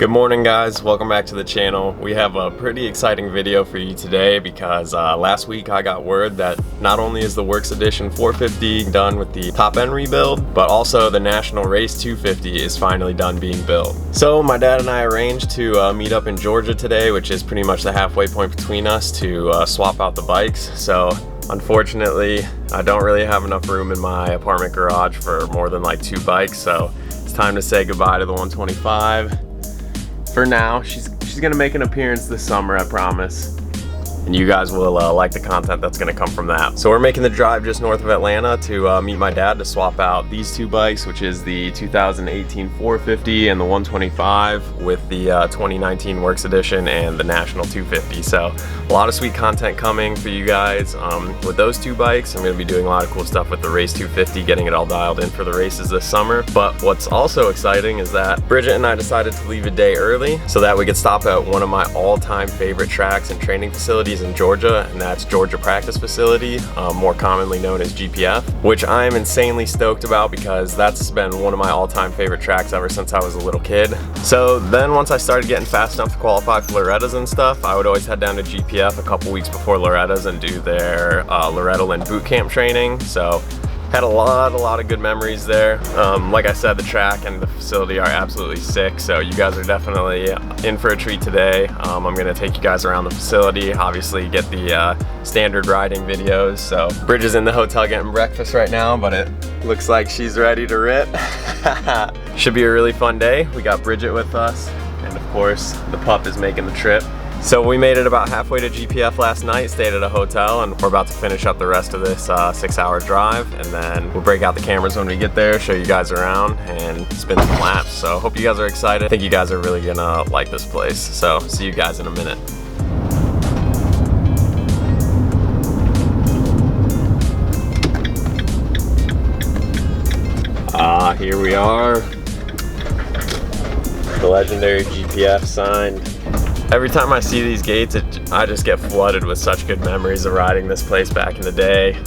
Good morning, guys. Welcome back to the channel. We have a pretty exciting video for you today because last week I got word that not only is the Works Edition 450 done with the top end rebuild, but also the National Race 250 is finally done being built. So my dad and I arranged to meet up in Georgia today, which is pretty much the halfway point between us, to swap out the bikes. So unfortunately, I don't really have enough room in my apartment garage for more than like 2 bikes, so it's time to say goodbye to the 125. For now. She's gonna make an appearance this summer, I promise. And you guys will like the content that's gonna come from that. So we're making the drive just north of Atlanta to meet my dad to swap out these 2 bikes, which is the 2018 450 and the 125 with the 2019 Works Edition and the National 250. So a lot of sweet content coming for you guys with those 2 bikes. I'm gonna be doing a lot of cool stuff with the Race 250, getting it all dialed in for the races this summer. But what's also exciting is that Bridget and I decided to leave a day early so that we could stop at one of my all-time favorite tracks and training facilities in Georgia, and that's Georgia Practice Facility, more commonly known as GPF, which I am insanely stoked about because that's been one of my all-time favorite tracks ever since I was a little kid. So then once I started getting fast enough to qualify for Loretta's and stuff, I would always head down to GPF a couple weeks before Loretta's and do their Loretta Lynn boot camp training. So had a lot of good memories there. Like I said, the track and the facility are absolutely sick, so you guys are definitely in for a treat today. I'm gonna take you guys around the facility, obviously get the standard riding videos. So Bridge is in the hotel getting breakfast right now, but it looks like she's ready to rip. Should be a really fun day. We got Bridget with us, and of course the pup is making the trip. So we made it about halfway to GPF last night, stayed at a hotel, and we're about to finish up the rest of this 6-hour drive, and then we'll break out the cameras when we get there, show you guys around, and spin some laps. So hope you guys are excited. I think you guys are really gonna like this place. So see you guys in a minute. Here we are. The legendary GPF sign. Every time I see these gates, I just get flooded with such good memories of riding this place back in the day.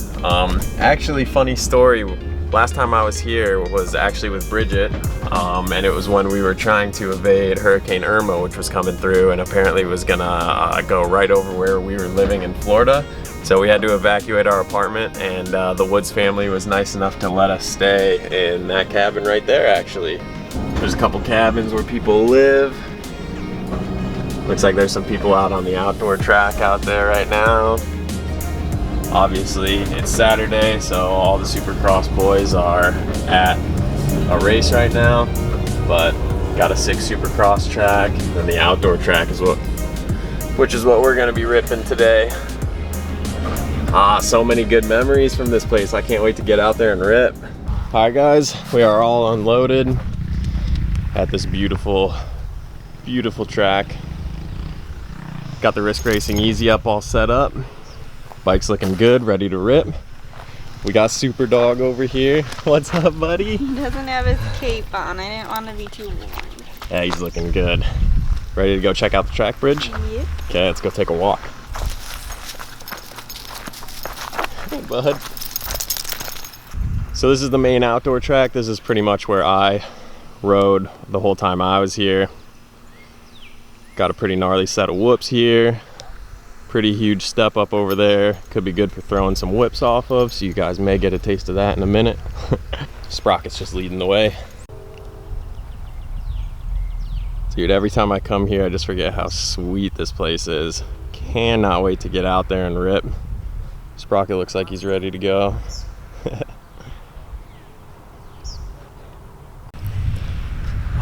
Actually, funny story, last time I was here was actually with Bridget, and it was when we were trying to evade Hurricane Irma, which was coming through and apparently was gonna go right over where we were living in Florida. So we had to evacuate our apartment, and the Woods family was nice enough to let us stay in that cabin right there, actually. There's a couple cabins where people live. Looks like there's some people out on the outdoor track out there right now. Obviously, it's Saturday, so all the Supercross boys are at a race right now, but got a 6 Supercross track, and the outdoor track is which is what we're gonna be ripping today. So many good memories from this place. I can't wait to get out there and rip. Hi guys, we are all unloaded at this beautiful track. Got the Risk Racing Easy Up all set up. Bike's looking good, ready to rip. We got Super Dog over here. What's up, buddy? He doesn't have his cape on. I didn't want to be too warm. Yeah, he's looking good. Ready to go check out the track, Bridge? Yep. Okay, let's go take a walk. Hey, bud. So this is the main outdoor track. This is pretty much where I rode the whole time I was here. Got a pretty gnarly set of whoops here. Pretty huge step up over there. Could be good for throwing some whips off of, so you guys may get a taste of that in a minute. Sprocket's just leading the way. Dude, every time I come here, I just forget how sweet this place is. Cannot wait to get out there and rip. Sprocket looks like he's ready to go.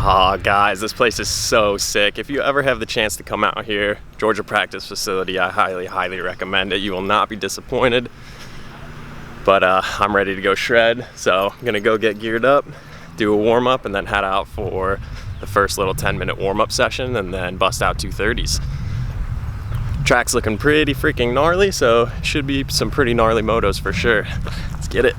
Oh, guys, this place is so sick. If you ever have the chance to come out here, Georgia Practice Facility, I highly recommend it. You will not be disappointed. But I'm ready to go shred, so I'm gonna go get geared up, do a warm-up, and then head out for the first little 10-minute warm-up session, and then bust out 230s. Track's looking pretty freaking gnarly, so should be some pretty gnarly motos for sure. Let's get it.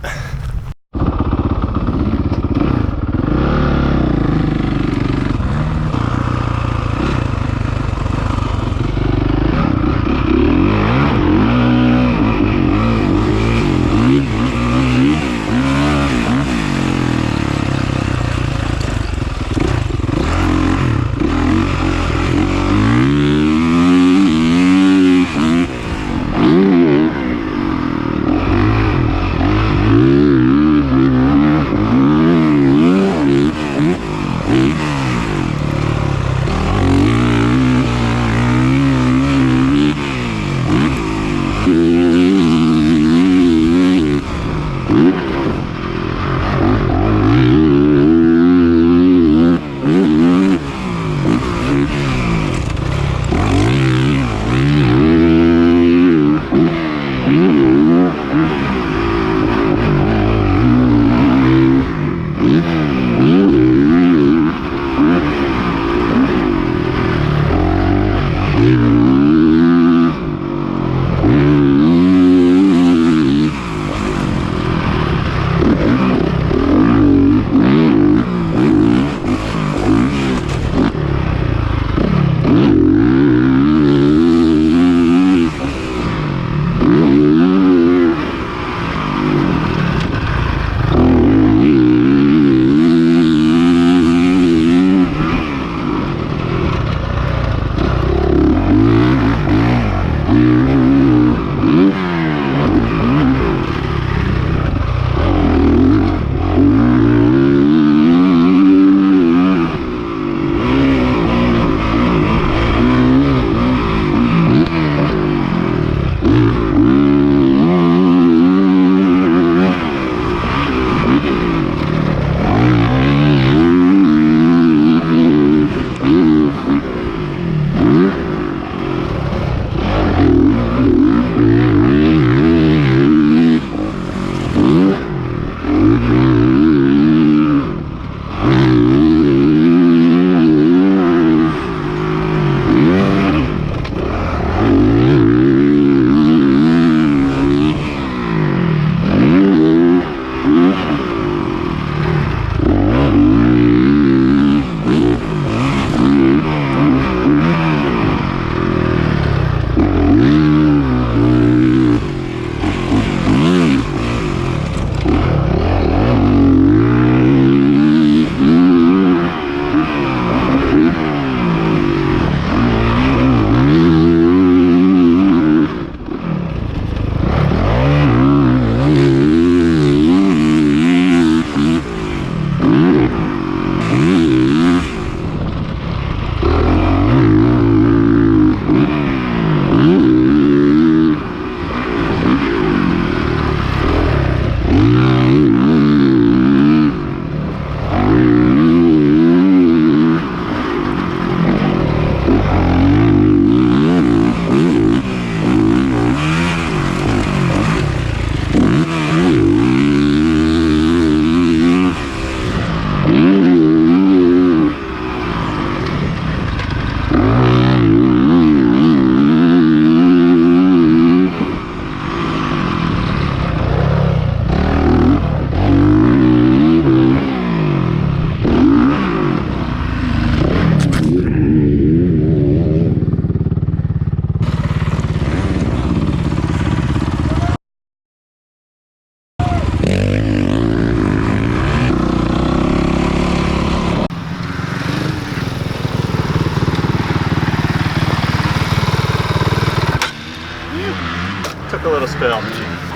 Took a little spill,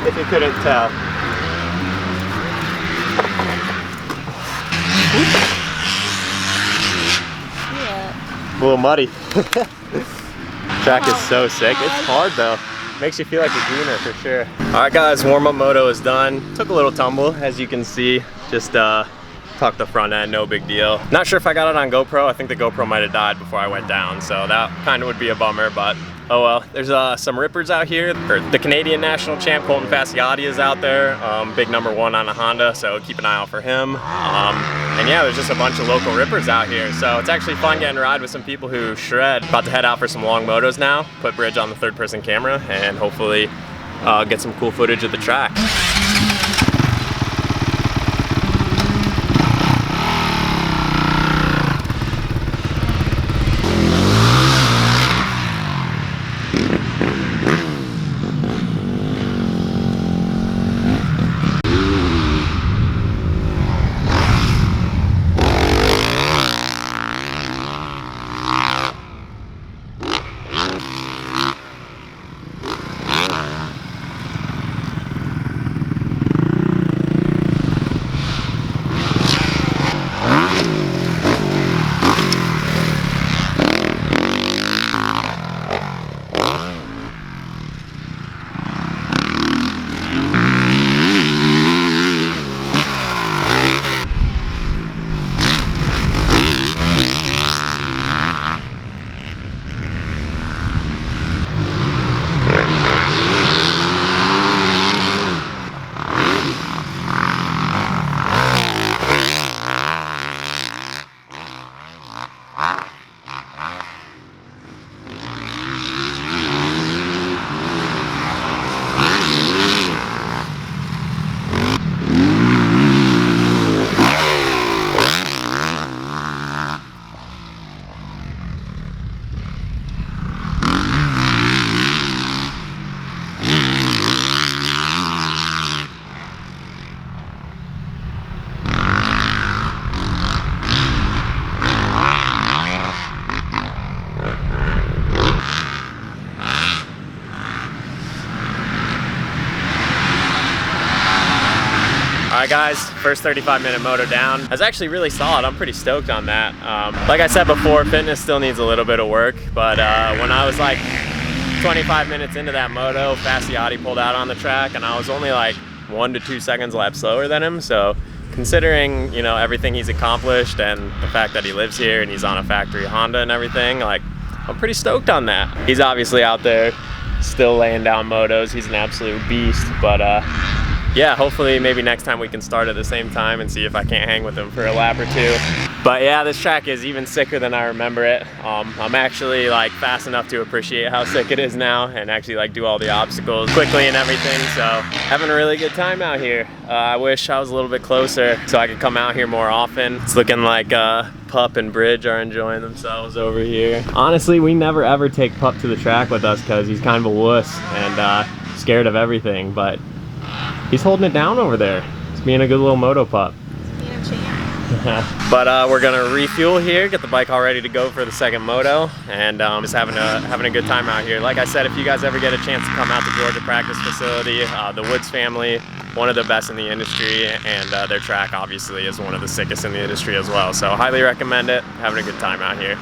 if you couldn't tell. Yeah. A little muddy. Track is so sick. It's hard though. Makes you feel like a greener for sure. All right guys, warm-up moto is done. Took a little tumble, as you can see. Just tucked the front end, no big deal. Not sure if I got it on GoPro. I think the GoPro might have died before I went down, so that kind of would be a bummer, but oh well. There's some rippers out here. The Canadian national champ, Colton Fasciotti, is out there. Big #1 on a Honda, so keep an eye out for him. And yeah, there's just a bunch of local rippers out here, so it's actually fun getting to ride with some people who shred. About to head out for some long motos now, put bridge on the third-person camera, and hopefully get some cool footage of the track. Alright guys, first 35-minute moto down. That's actually really solid. I'm pretty stoked on that. Like I said before, fitness still needs a little bit of work, but when I was like 25 minutes into that moto, Fasciotti pulled out on the track and I was only like 1 to 2 seconds lap slower than him. So considering, you know, everything he's accomplished and the fact that he lives here and he's on a factory Honda and everything, like, I'm pretty stoked on that. He's obviously out there still laying down motos. He's an absolute beast, but yeah, hopefully maybe next time we can start at the same time and see if I can't hang with him for a lap or two. But yeah, this track is even sicker than I remember it. I'm actually like fast enough to appreciate how sick it is now and actually like do all the obstacles quickly and everything. So having a really good time out here. I wish I was a little bit closer so I could come out here more often. It's looking like Pup and Bridge are enjoying themselves over here. Honestly, we never ever take Pup to the track with us because he's kind of a wuss and scared of everything, but he's holding it down over there. He's being a good little moto pup. Being a champ. But we're gonna refuel here, get the bike all ready to go for the second moto, and just having a good time out here. Like I said, if you guys ever get a chance to come out to Georgia Practice Facility, the Woods family, one of the best in the industry, and their track obviously is one of the sickest in the industry as well. So highly recommend it. Having a good time out here.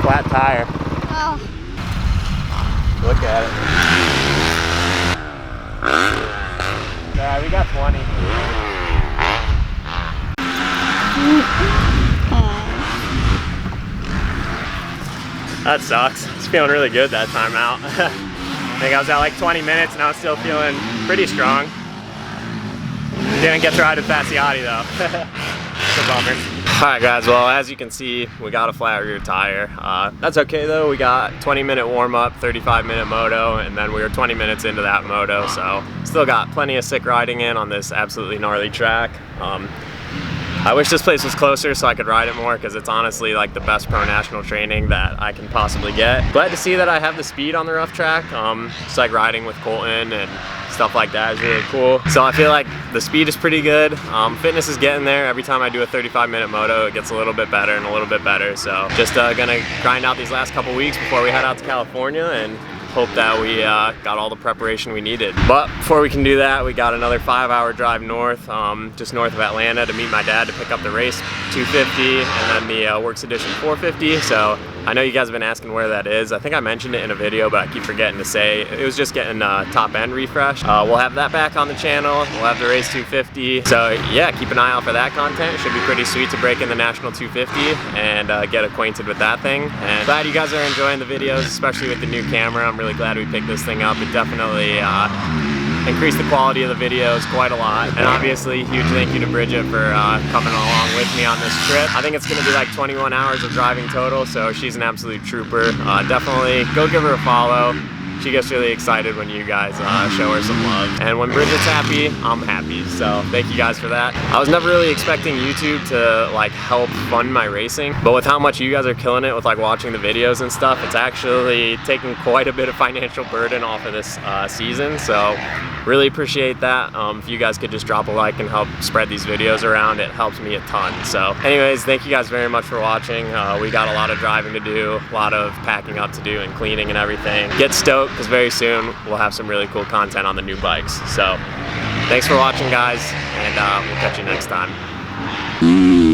Flat tire. Oh. Look at it. Yeah, we got 20. That sucks. It's feeling really good that time out. I think I was at like 20 minutes and I was still feeling pretty strong. Didn't get to ride with Fasciotti though. It's a bummer. Alright guys, well as you can see, we got a flat rear tire. That's okay though, we got 20-minute warm-up, 35-minute moto, and then we were 20 minutes into that moto, so still got plenty of sick riding in on this absolutely gnarly track. I wish this place was closer so I could ride it more because it's honestly like the best pro national training that I can possibly get. Glad to see that I have the speed on the rough track. Just like riding with Colton and stuff like that is really cool. So I feel like the speed is pretty good. Fitness is getting there. Every time I do a 35-minute moto, it gets a little bit better and a little bit better. So just gonna grind out these last couple weeks before we head out to California and hope that we got all the preparation we needed. But before we can do that, we got another 5-hour drive north, just north of Atlanta, to meet my dad to pick up the race 250 and then the Works Edition 450. So I know you guys have been asking where that is. I think I mentioned it in a video, but I keep forgetting to say it was just getting top end refreshed. We'll have that back on the channel. We'll have the race 250. So yeah, keep an eye out for that content. It should be pretty sweet to break in the National 250 and get acquainted with that thing. And glad you guys are enjoying the videos, especially with the new camera. I'm really glad we picked this thing up. It definitely increased the quality of the videos quite a lot. And obviously, huge thank you to Bridget for coming along with me on this trip. I think it's gonna be like 21 hours of driving total, so she's an absolute trooper. Definitely go give her a follow. She gets really excited when you guys show her some love. And when Bridget's happy, I'm happy. So thank you guys for that. I was never really expecting YouTube to like help fund my racing, but with how much you guys are killing it with like watching the videos and stuff, it's actually taking quite a bit of financial burden off of this season. So really appreciate that. If you guys could just drop a like and help spread these videos around, it helps me a ton. So anyways, thank you guys very much for watching. We got a lot of driving to do, a lot of packing up to do and cleaning and everything. Get stoked, because very soon we'll have some really cool content on the new bikes. So thanks for watching, guys, and we'll catch you next time.